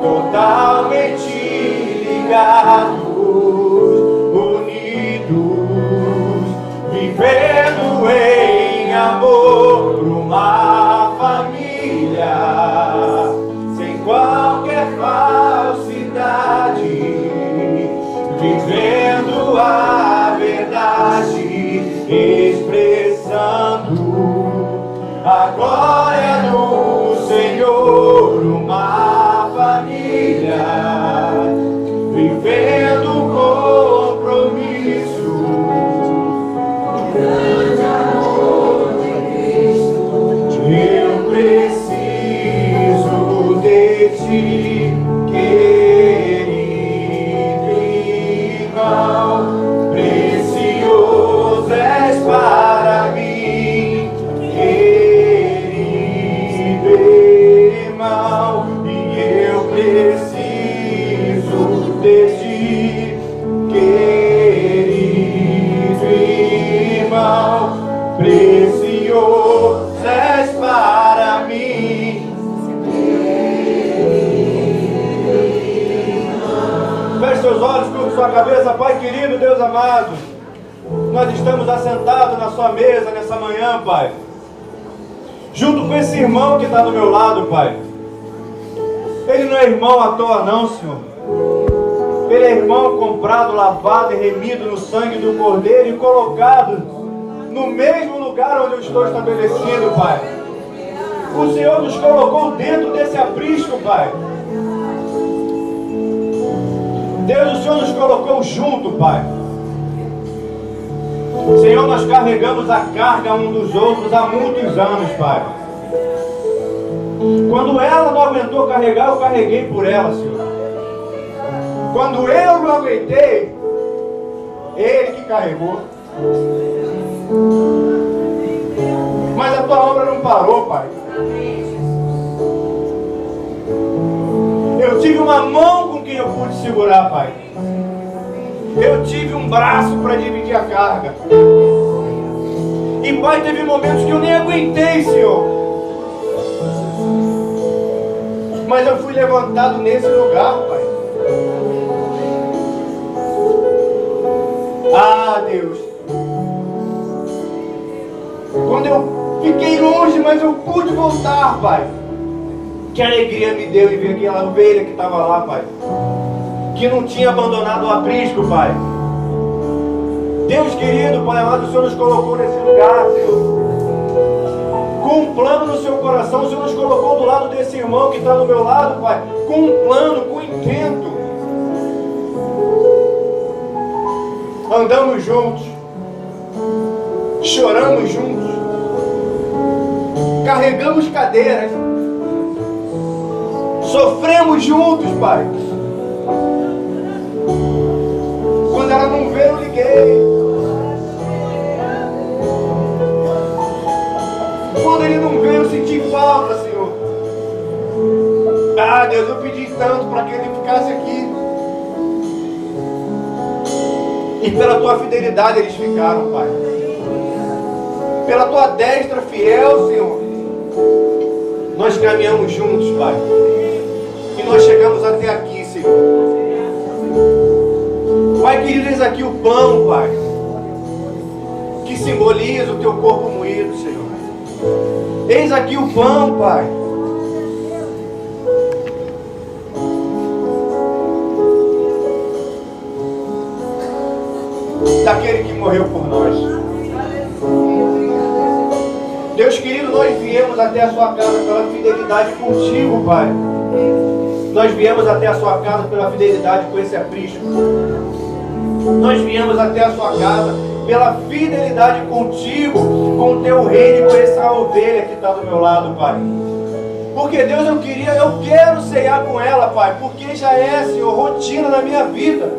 totalmente ligados, vivendo em amor, uma família, sem qualquer falsidade, vivendo a verdade, expressando a glória do Senhor, uma família, vivendo compromisso. grande amor de Cristo. Eu preciso de ti, querido irmão. Precioso és para mim, querido irmão. E eu preciso de ti, querido irmão, precioso és para mim. Feche seus olhos, curva sua cabeça, Pai querido, Deus amado. Nós estamos assentados na sua mesa nessa manhã, Pai, junto com esse irmão que está do meu lado, Pai. Ele não é irmão à toa não, Senhor. Ele é irmão comprado, lavado e remido no sangue do Cordeiro e colocado no mesmo lugar onde eu estou estabelecido, Pai. O Senhor nos colocou dentro desse aprisco, Pai. Deus, o Senhor nos colocou junto, Pai. Senhor, nós carregamos a carga um dos outros há muitos anos, Pai. Quando ela não aguentou carregar, eu carreguei por ela, Senhor. Quando eu não aguentei, Ele que carregou. Mas a tua obra não parou, Pai. Eu tive uma mão com quem eu pude segurar, Pai. Eu tive um braço para dividir a carga. E, Pai, teve momentos que eu nem aguentei, Senhor. Mas eu fui levantado nesse lugar, Pai. Ah, Deus. Quando eu fiquei longe, mas eu pude voltar, Pai. Que alegria me deu em ver aquela ovelha que estava lá, Pai. Que não tinha abandonado o aprisco, Pai. Deus querido, Pai amado, o Senhor nos colocou nesse lugar, Senhor. Com um plano no seu coração, o Senhor nos colocou do lado desse irmão que está do meu lado, Pai. Com um plano, com um intento. Andamos juntos. Choramos juntos. Carregamos cadeiras. Sofremos juntos, Pai. Quando ela não veio, eu liguei. Quando ele não veio, eu senti falta, Senhor. Ah, Deus, eu pedi tanto para que ele ficasse aqui. E pela tua fidelidade eles ficaram, Pai. Pela tua destra fiel, Senhor. Nós caminhamos juntos, Pai. E nós chegamos até aqui, Senhor. Pai querido, eis aqui o pão, Pai. Que simboliza o teu corpo moído, Senhor. Eis aqui o pão, Pai. Daquele que morreu por nós. Deus querido, nós viemos até a sua casa pela fidelidade contigo, Pai. Nós viemos até a sua casa pela fidelidade com esse aprisco. Nós viemos até a sua casa pela fidelidade contigo, com o teu reino e com essa ovelha que está do meu lado, Pai. Porque Deus, eu quero ceiar com ela, Pai, porque já é, Senhor, rotina na minha vida.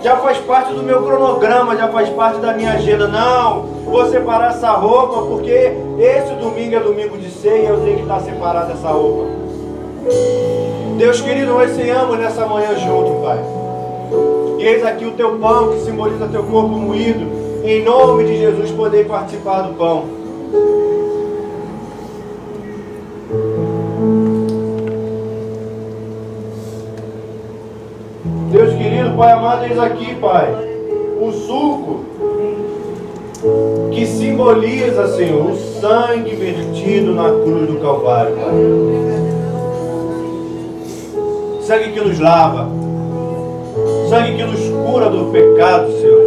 Já faz parte do meu cronograma, já faz parte da minha agenda. Não, vou separar essa roupa, porque esse domingo é domingo de ceia, eu tenho que estar separado dessa roupa. Deus querido, nós ceiamos nessa manhã junto, Pai. E eis aqui o teu pão, que simboliza teu corpo moído. Em nome de Jesus, poder participar do pão. Deus querido, Pai amado, eis aqui, Pai, o suco que simboliza, Senhor, o sangue vertido na cruz do Calvário, Pai. Sangue que nos lava, sangue que nos cura do pecado, Senhor.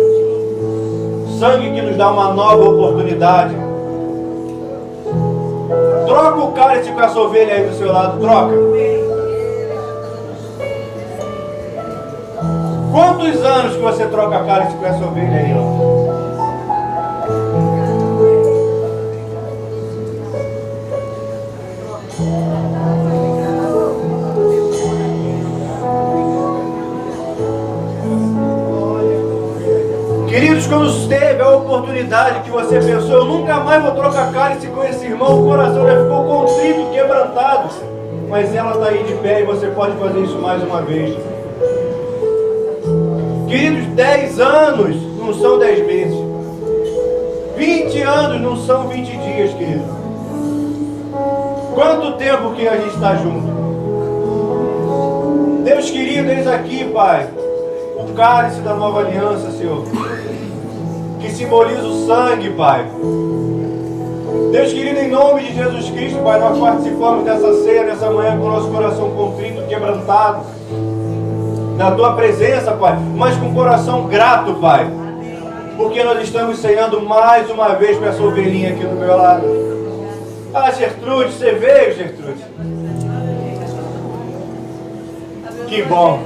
Sangue que nos dá uma nova oportunidade. Troca o cálice com essa ovelha aí do seu lado, troca. Quantos anos que você troca cálice com essa ovelha aí, ó? Queridos, quando teve a oportunidade que você pensou, eu nunca mais vou trocar cálice com esse irmão, o coração já ficou contrito, quebrantado. Mas ela está aí de pé e você pode fazer isso mais uma vez. Queridos, 10 anos não são 10 meses. 20 anos não são 20 dias, querido. Quanto tempo que a gente está junto? Deus querido, eis aqui, Pai, o cálice da nova aliança, Senhor, que simboliza o sangue, Pai. Deus querido, em nome de Jesus Cristo, Pai, nós participamos dessa ceia, nessa manhã, com o nosso coração contrito, quebrantado, na Tua presença, Pai, mas com o coração grato, Pai, porque nós estamos ceando mais uma vez com essa ovelhinha aqui do meu lado. Ah, Gertrude, você veio, Gertrude? Que bom.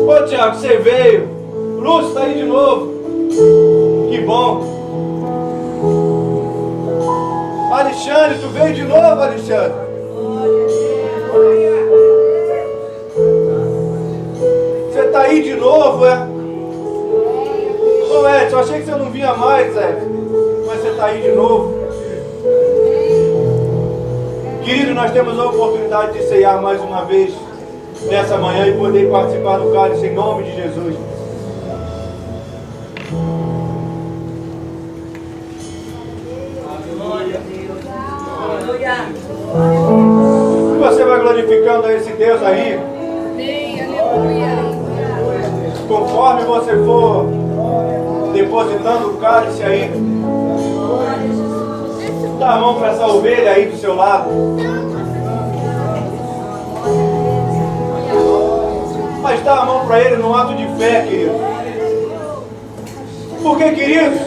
Ô, Tiago, você veio. Lúcio está aí de novo. Que bom. Alexandre, tu veio de novo, Alexandre? Você está aí aí de novo, é? Ô Edson, achei que você não vinha mais, Edson. Mas você está aí de novo. Querido, nós temos a oportunidade de ceiar mais uma vez nessa manhã e poder participar do cálice em nome de Jesus. Você vai glorificando a esse Deus aí. Conforme você for depositando o cálice aí, dá a mão para essa ovelha aí do seu lado. Mas dá a mão para ele no ato de fé, querido. Porque, queridos,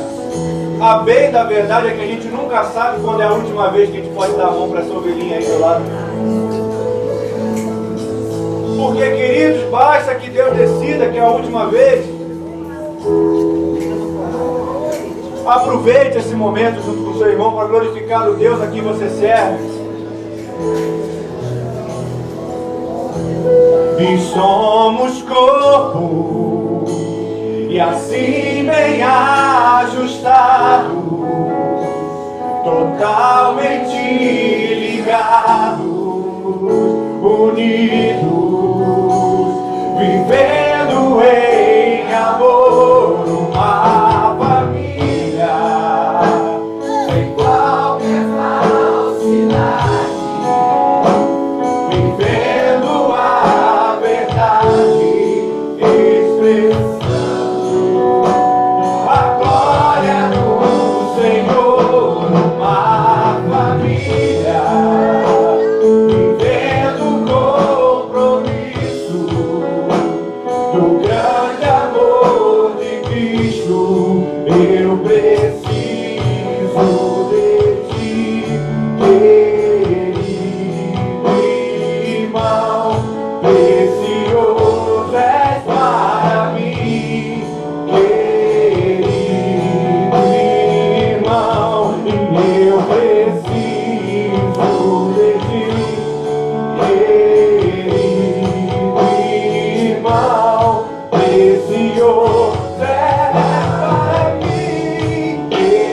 a bem da verdade é que a gente nunca sabe quando é a última vez que a gente pode dar a mão para essa ovelhinha aí do lado. Porque, queridos, basta que Deus decida que é a última vez. Aproveite esse momento junto com o seu irmão para glorificar o Deus a quem você serve. E somos corpo, e assim bem ajustado, totalmente ligados, unidos, vivendo em amor, uma família, sem qualquer falsidade, vivendo a verdade, expressando a glória do Senhor, uma família, vivendo o compromisso do grande amor de Cristo. Eu preciso de ti, querido irmão, precioso és para mim, querido irmão, e eu preciso de ti, querido irmão, precioso és para mim, querido.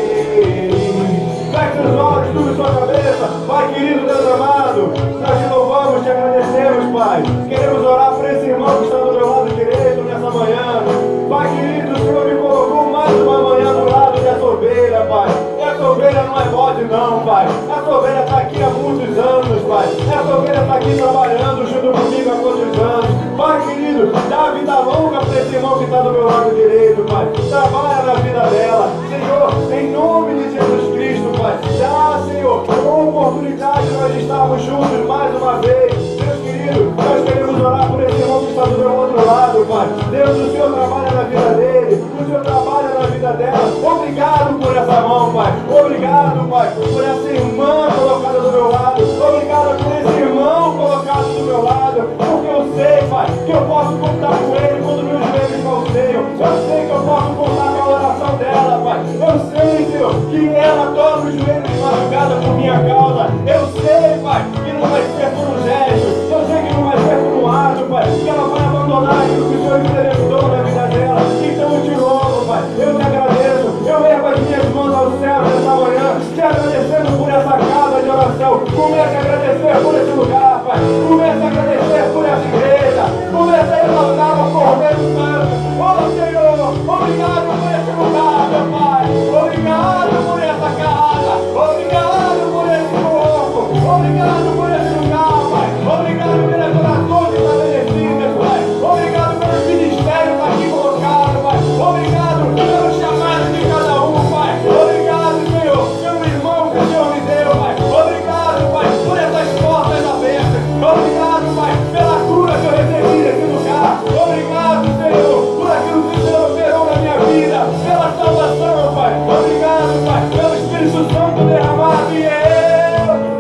Feche os olhos, tudo sua cabeça. Pai querido, Deus amado, nós te louvamos, te agradecemos, Pai. Queremos orar por esse irmão que está do meu lado direito nessa manhã. Pai querido, o Senhor me colocou mais uma manhã do lado dessa ovelha, Pai. Essa ovelha não é bode não, Pai. Essa ovelha está aqui há muitos anos, Pai. Essa ovelha está aqui trabalhando junto comigo há quantos anos. Pai querido, dá vida longa para esse irmão que está do meu lado direito, Pai. Trabalha na vida dela. Senhor, em nome de Jesus Cristo, Pai. Dá, Senhor, uma oportunidade de nós estarmos juntos mais uma vez. Deus querido, nós queremos orar por esse irmão que está do meu outro lado, Pai. Deus, o Senhor trabalha na vida dele. O Senhor trabalha na vida dela. Obrigado por essa mão, Pai. Obrigado, Pai, por essa irmã colocada do meu lado. Obrigado por esse irmão colocado do meu lado. Porque eu sei, Pai, que eu posso contar com ele quando meus joelhos falseiam. Eu sei que eu posso contar com a oração dela, Pai. Eu sei, Senhor, que ela dobra os joelhos de madrugada por minha causa. Eu sei, Pai, que não vai ser por um gesto. Eu sei que não vai ser por um ato, Pai, que ela vai abandonar aquilo que o Senhor implementou na vida dela. Então eu te louvo, Pai. Eu te agradeço. Eu ergo as minhas mãos ao céu nessa manhã, te agradecendo por essa casa de oração. Comece a agradecer por esse lugar, Pai. Comece a agradecer por essa igreja. Comece a exaltar o Cordeiro Santo. Oh, Senhor, obrigado por esse lugar, meu Pai. Obrigado por essa casa. Obrigado por esse corpo. Obrigado por esse lugar, Pai. Obrigado pelas orações estabelecidas, Pai. Obrigado pelos ministérios aqui colocados, Pai. Obrigado pelo chamado de cada um, Pai. Obrigado, Senhor, pelo irmão que o Senhor me deu, Pai. Obrigado, Pai, por essas portas abertas. Obrigado, Pai, pela cura que eu recebi nesse lugar. Obrigado, Senhor, por aquilo que o Senhor operou na minha vida, pela salvação, Pai. Obrigado, Pai, pelo Espírito Santo derramado e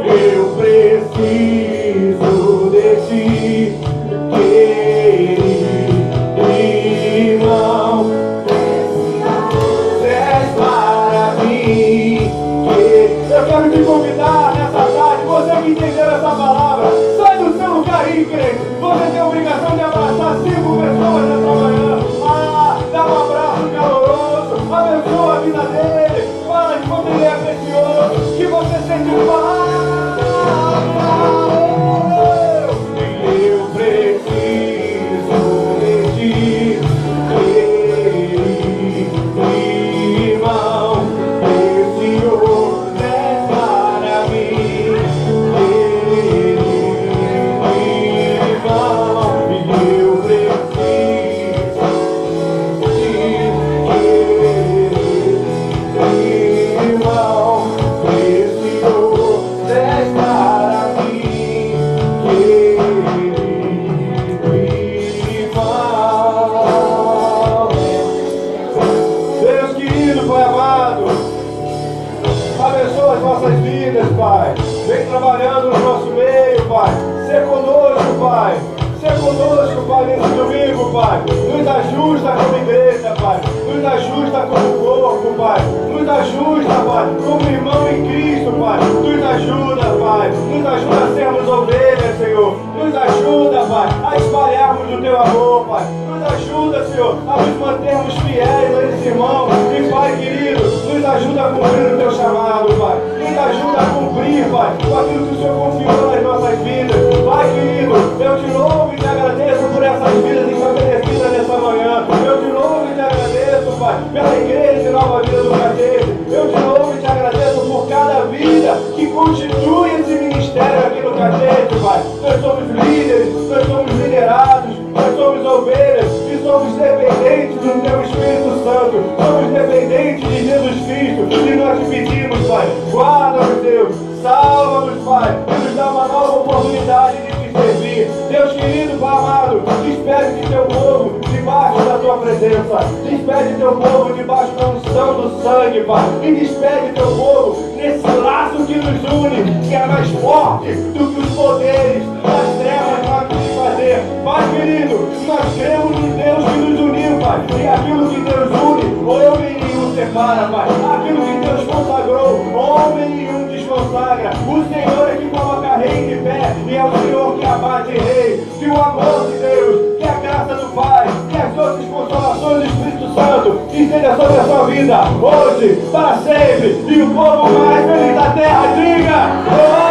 eu preciso de ti, querido irmão. Eu quero te convidar nessa tarde, você que entendeu essa palavra, sai do seu lugar aí, crente. Você tem a obrigação de abraçar 5 pessoas nessa manhã. Pai. Nos ajusta como igreja, Pai. Nos ajusta como corpo, Pai. Nos ajusta, Pai, como irmão em Cristo, Pai. Nos ajuda, Pai. Nos ajuda a sermos ovelhas, Senhor. Nos ajuda, Pai, a espalharmos o Teu amor, Pai. Nos ajuda, Senhor, a nos mantermos fiéis a esse irmão. E, Pai querido, nos ajuda a cumprir o Teu chamado, Pai. Nos ajuda a cumprir, Pai, com aquilo que o Senhor confiou nas nossas vidas. Pai querido, eu te louvo e te agradeço por essas vidas estabelecidas nessa manhã. Eu te louvo e te agradeço, Pai, pela igreja de Nova Vida do Catete. Eu te louvo e te agradeço por cada vida que constitui esse ministério aqui no Catete, Pai. Nós somos líderes, nós somos liderados, nós somos ovelhas e somos dependentes do Teu Espírito Santo. Somos dependentes de Jesus Cristo e nós te pedimos, Pai, guarda-nos, Deus, salva-nos, Pai, e nos dá uma nova oportunidade de te servir. Deus querido, Pai amado, despede de Teu povo debaixo da Tua presença. Despede Teu povo debaixo da unção do sangue, Pai. E despede Teu povo nesse laço que nos une, que é mais forte do que os poderes das trevas podem fazer. Pai querido, nós cremos no Deus que nos uniu, Pai. E aquilo que Deus une, homem nenhum separa, Pai. Aquilo que Deus consagrou, homem nenhum desconsagra. O Senhor é que coloca rei de pé, e é o Senhor que abate rei. Que o amor de Deus, que a graça do Pai, que as doces consolações do Espírito Santo esteja sobre a sua vida, hoje, para sempre. E o povo mais feliz da terra, diga: